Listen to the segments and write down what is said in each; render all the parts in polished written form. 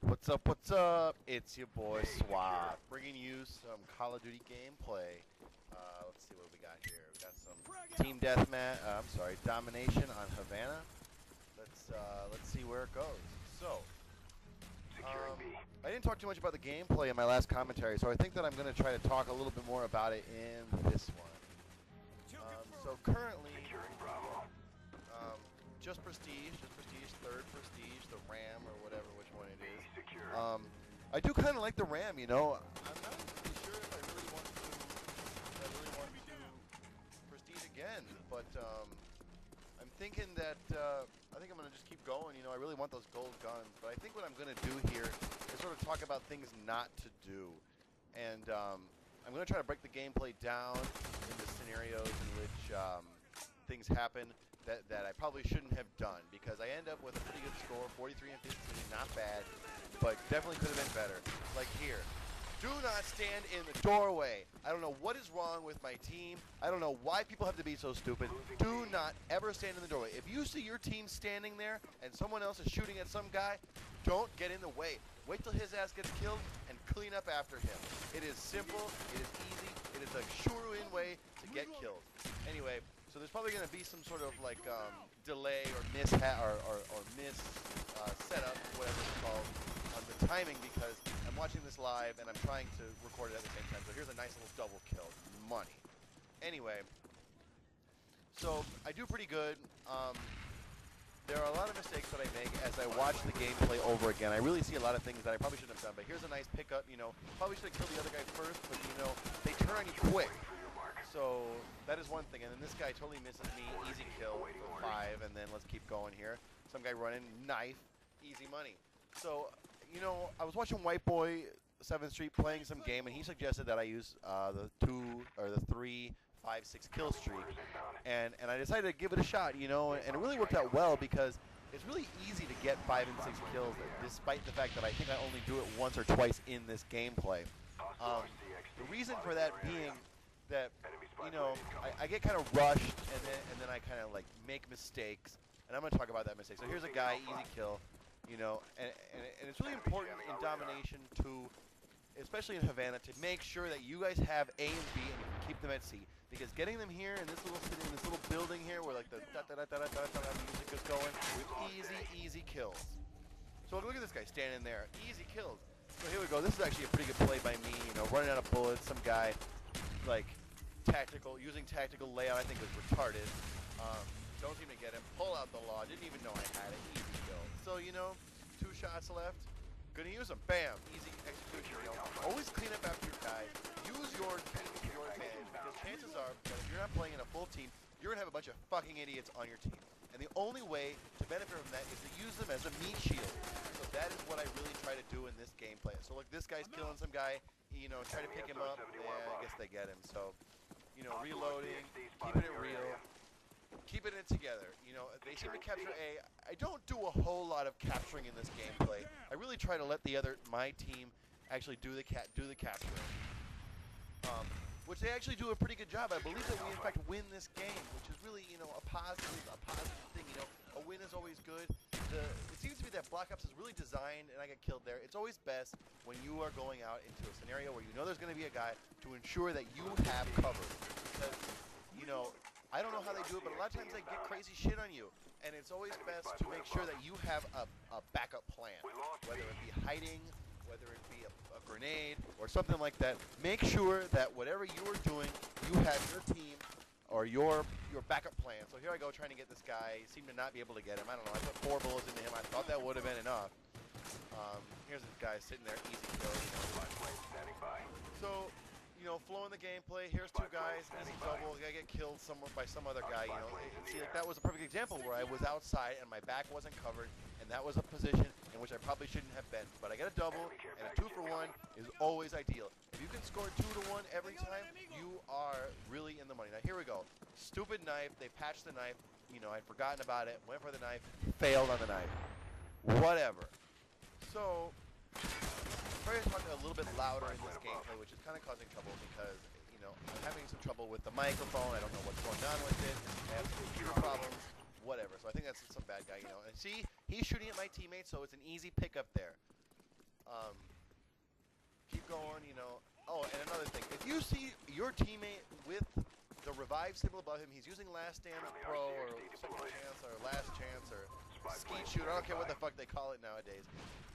What's up? What's up? It's your boy Swap, bringing you some Call of Duty gameplay. Let's see what we got here. We got some team deathmatch. I'm sorry, domination on Havana. Let's see where it goes. So, I didn't talk too much about the gameplay in my last commentary, so I think that I'm going to try to talk a little bit more about it in this one. So currently, um, just prestige, third prestige, the Ram or whatever, which one it is. I do kind of like the Ram, you know. I'm not really sure if I really want to prestige again, but I'm thinking that I think I'm gonna just keep going. You know, I really want those gold guns, but I think what I'm gonna do here is sort of talk about things not to do, and I'm gonna try to break the gameplay down into scenarios in which things happen that I probably shouldn't have done, because I end up with a pretty good score, 43 and 15, not bad, but definitely could have been better. Like here. Do not stand in the doorway. I don't know what is wrong with my team. I don't know why people have to be so stupid. Do not ever stand in the doorway. If you see your team standing there and someone else is shooting at some guy, don't get in the way. Wait till his ass gets killed and clean up after him. It is simple. It is easy. It is a sure-win way to get killed. Anyway, so there's probably going to be some sort of like delay or mishap or miss setup, whatever it's called, on the timing, because I'm watching this live and I'm trying to record it at the same time. So here's a nice little double kill. Money. Anyway, so I do pretty good. There are a lot of mistakes that I make as I watch the gameplay over again. I really see a lot of things that I probably shouldn't have done. But here's a nice pickup. You know, probably should have killed the other guy first, but you know, they turn on you quick. So that is one thing. And then this guy totally misses me. Easy kill for 5. And then let's keep going here. Some guy running, knife, easy money. So, you know, I was watching White Boy 7th Street playing some game, and he suggested that I use the 2 or the 3, 5, 6 kill streak, and I decided to give it a shot, you know, and it really worked out well, because it's really easy to get 5 and 6 kills, despite the fact that I think I only do it once or twice in this gameplay. The reason for that being that, you know, I get kind of rushed, and then I kind of like make mistakes, and I'm going to talk about that mistake. So here's a guy, easy kill. You know, and it's really important in domination to, especially in Havana, to make sure that you guys have A and B and you can keep them at C. Because getting them here in this little city, in this little building here, where like the da da da da da da da music is going, with easy kills. So look at this guy standing there, easy kills. So here we go. This is actually a pretty good play by me. You know, running out of bullets. Some guy, like using tactical layout, I think was retarded. Don't seem to get him. Pull out the law. Didn't even know I had it. Easy kill. So, you know, 2 shots left. Gonna use them. Bam. Easy execution. You know, always clean up after your guy. Use your team to your advantage, because chances are that if you're not playing in a full team, you're gonna have a bunch of fucking idiots on your team. And the only way to benefit from that is to use them as a meat shield. So that is what I really try to do in this gameplay. So look, this guy's killing some guy. You know, try to pick him up. Yeah, I guess they get him. So, you know, reloading, keeping it real. Keeping it together. You know, they seem to capture A. I don't do a whole lot of capturing in this gameplay. I really try to let my team actually do the capturing. Which they actually do a pretty good job. I believe that we in fact win this game, which is really, you know, a positive thing. You know, a win is always good. It seems to be that Black Ops is really designed, and I get killed there. It's always best when you are going out into a scenario where you know there's going to be a guy, to ensure that you have cover. Because, you know, I don't know how they do it, but a lot of times they get crazy shit on you. And it's always best to make sure that you have a backup plan, whether it be hiding, whether it be a grenade or something like that. Make sure that whatever you are doing, you have your team or your backup plan. So here I go trying to get this guy. Seem to not be able to get him. I don't know. I put 4 bullets into him. I thought that would have been enough. Here's this guy sitting there, easy kill. So, you know, flowing the gameplay. Here's 2 guys, easy double. I get killed somewhere by some other guy. You know, see, like that was a perfect example where I was outside and my back wasn't covered, and that was a position in which I probably shouldn't have been. But I get a double, and a 2 for 1 is always ideal. If you can score 2 to 1 every time, you are really in the money. Now here we go. Stupid knife. They patched the knife. You know, I'd forgotten about it. Went for the knife. Failed on the knife. Whatever. So, try to talk a little bit louder in this gameplay, which is kind of causing trouble because, you know, I'm having some trouble with the microphone. I don't know what's going on with it. I have some computer problems, whatever. So I think that's some bad guy, you know. And see, he's shooting at my teammates, so it's an easy pickup there. Um, keep going, you know. Oh, and another thing. If you see your teammate with the revive symbol above him, he's using Last Stand Pro or Second Chance or Last Chance or Skeet Shoot. I don't care what the fuck they call it nowadays.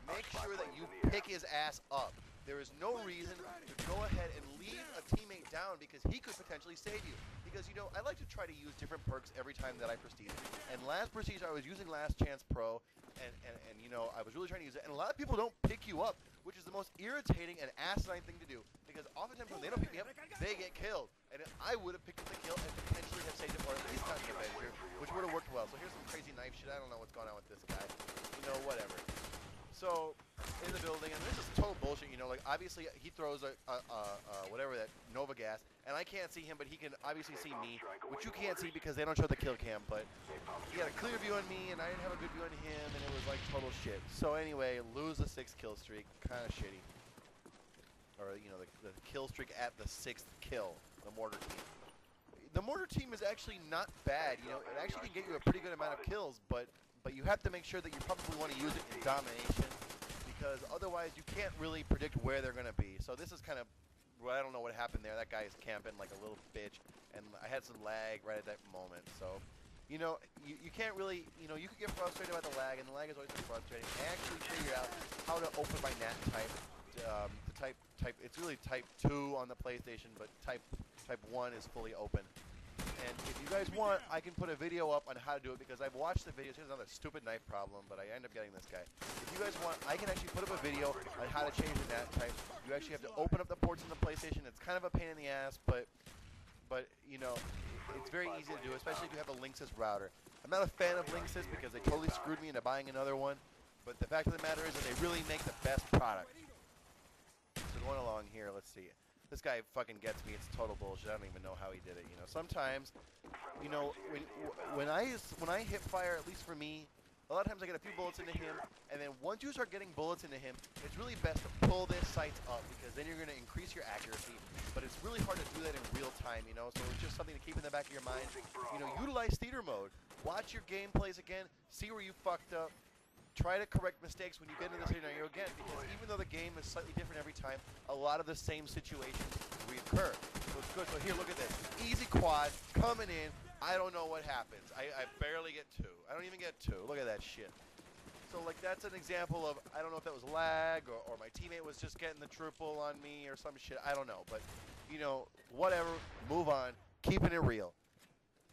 Make sure that you pick his ass up. There is no reason to go ahead and leave a teammate down because he could potentially save you. Because, you know, I like to try to use different perks every time that I Prestige. And last Prestige, I was using Last Chance Pro, and you know, I was really trying to use it. And a lot of people don't pick you up, which is the most irritating and asinine thing to do. Because oftentimes when they don't pick me up, they get killed. And I would have picked up the kill and potentially have saved it, or at least gotten an Avenger, which would have worked well. So here's some crazy knife shit. I don't know what's going on with this guy. You know, whatever. So, in the building, and this is total bullshit, you know, like, obviously, he throws whatever that, Nova gas, and I can't see him, but he can obviously see me, which you can't see because they don't show the kill cam, but he had a clear view on me, and I didn't have a good view on him, and it was, like, total shit. So, anyway, lose the 6th kill streak, kind of shitty. Or, you know, the kill streak at the 6th kill, the mortar team. The mortar team is actually not bad, you know, it actually can get you a pretty good amount of kills, but you have to make sure that you probably want to use it in domination, because otherwise you can't really predict where they're going to be. So this is kind of, well, I don't know what happened there. That guy is camping like a little bitch, and I had some lag right at that moment. So, you know, you can't really, you know, you could get frustrated about the lag, and the lag is always been frustrating. I actually figured out how to open my NAT type. It's really type 2 on the PlayStation, but type 1 is fully open. And if you guys want, I can put a video up on how to do it because I've watched the videos. Here's another stupid knife problem, but I end up getting this guy. If you guys want, I can actually put up a video on how to change the NAT type. You actually have to open up the ports in the PlayStation. It's kind of a pain in the ass, but you know, it's very easy to do, especially if you have a Linksys router. I'm not a fan of Linksys because they totally screwed me into buying another one. But the fact of the matter is that they really make the best product. So going along here, let's see. This guy fucking gets me. It's total bullshit. I don't even know how he did it. You know, sometimes, you know, when I hip fire, at least for me, a lot of times I get a few bullets into him, and then once you start getting bullets into him, it's really best to pull this sights up because then you're going to increase your accuracy. But it's really hard to do that in real time, you know. So it's just something to keep in the back of your mind. You know, utilize theater mode. Watch your gameplays again. See where you fucked up. Try to correct mistakes when you get into the scenario again, because even though the game is slightly different every time, a lot of the same situations reoccur. So it's good. So here, look at this. Easy quad, coming in. I don't know what happens. I barely get 2. I don't even get 2. Look at that shit. So, like, that's an example of, I don't know if that was lag, or my teammate was just getting the triple on me, or some shit. I don't know. But, you know, whatever. Move on. Keeping it real.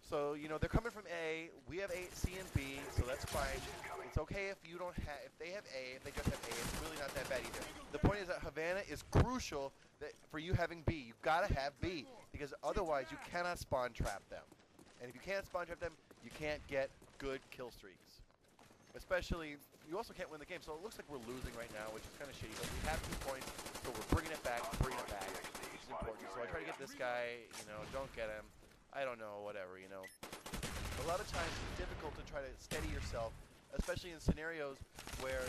So, you know, they're coming from A. We have A, C, and B, so that's fine. It's okay if you don't have, if they have A, if they just have A, it's really not that bad either. The point is that Havana is crucial that for you having B. You've got to have B, because otherwise you cannot spawn trap them. And if you can't spawn trap them, you can't get good kill streaks. Especially, you also can't win the game. So it looks like we're losing right now, which is kind of shitty, but we have 2 points, so we're bringing it back, which is important. So I try to get this guy, you know, don't get him. I don't know, whatever, you know. A lot of times it's difficult to try to steady yourself, especially in scenarios where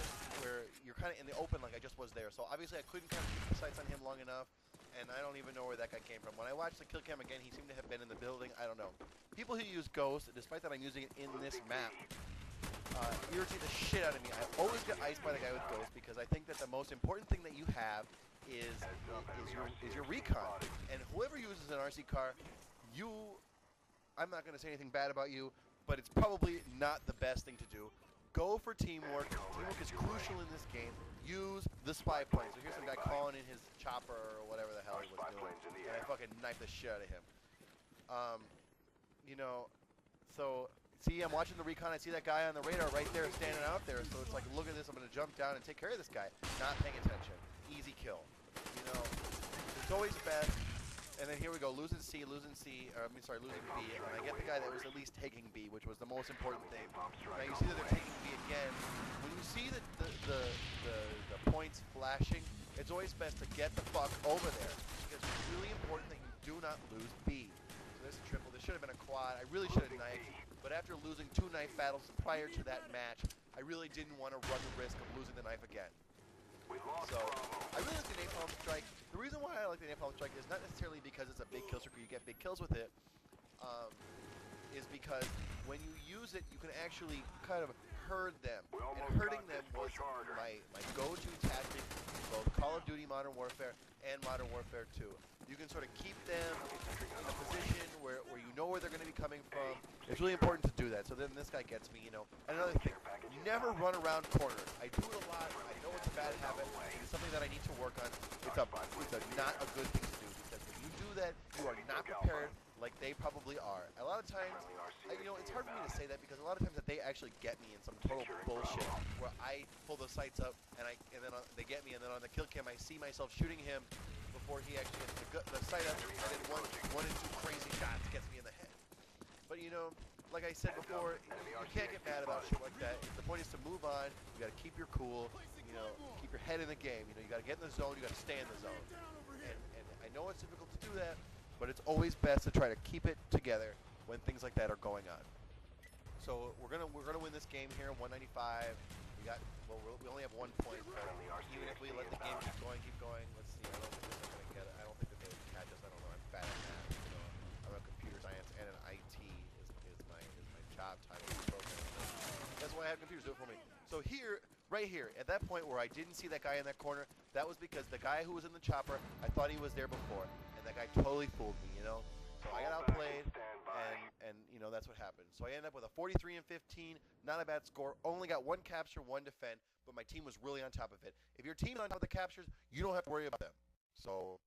you're kind of in the open like I just was there. So obviously I couldn't kind of keep the sights on him long enough, and I don't even know where that guy came from. When I watched the kill cam again, he seemed to have been in the building. I don't know. People who use Ghost, despite that I'm using it in this map, irritate the shit out of me. I always get iced by the guy with Ghost because I think that the most important thing that you have is your recon. And whoever uses an RC car, I'm not going to say anything bad about you, but it's probably not the best thing to do. Go for teamwork. Teamwork is crucial in this game. Use the spy plane. So here's some guy calling in his chopper or whatever the hell he was doing, and I fucking knifed the shit out of him. You know, so see, I'm watching the recon. I see that guy on the radar right there standing out there. So it's like, look at this. I'm going to jump down and take care of this guy. Not paying attention. Easy kill. You know, it's always best. And then here we go, losing B, and I get the guy that was at least taking B, which was the most important thing. Now you see that they're taking B again. When you see the points flashing, it's always best to get the fuck over there, because it's really important that you do not lose B. So there's a triple. This should have been a quad. I really should have knifed, but after losing 2 knife battles prior to that match, I really didn't want to run the risk of losing the knife again. So, I really like the Napalm Strike. The reason why I like the Napalm Strike is not necessarily because it's a big kill streak or you get big kills with it, is because when you use it, you can actually kind of herd them. And herding them was my go-to tactic Modern Warfare and Modern Warfare 2. You can sort of keep them in a position where you know where they're going to be coming from. It's really important to do that. So then this guy gets me, you know. And another thing, never run around corners. I do it a lot. I know it's a bad habit. It's something that I need to work on. It's not a good thing to do, because when you do that, you are not prepared like they probably are. A lot of times, you know, it's hard for me to say that because a lot of times that they actually get me in some total bullshit where I pull the sights up and then they get me, and then on the kill cam I see myself shooting him before he actually gets the sight up, and then one and two crazy shots gets me in the head. But you know, like I said before, you can't get mad about shit like that. The point is to move on. You got to keep your cool. You know, keep your head in the game. You know, you got to get in the zone. You got to stay in the zone. And I know it's difficult to do that, but it's always best to try to keep it together when things like that are going on. So we're gonna win this game here, 195. We only have 1 point. But even if we let the game keep going, let's see. I don't think they're gonna get it. I don't think that they would catch us. I don't know. I'm bad at math. So I'm a computer science and an IT is my job title. That's why I have computers do it for me. So here, right here, at that point where I didn't see that guy in that corner, that was because the guy who was in the chopper, I thought he was there before, and that guy totally fooled me, you know? So I got outplayed, and you know, that's what happened. So I ended up with a 43-15, not a bad score, only got 1 capture, 1 defend, but my team was really on top of it. If your team's on top of the captures, you don't have to worry about them. So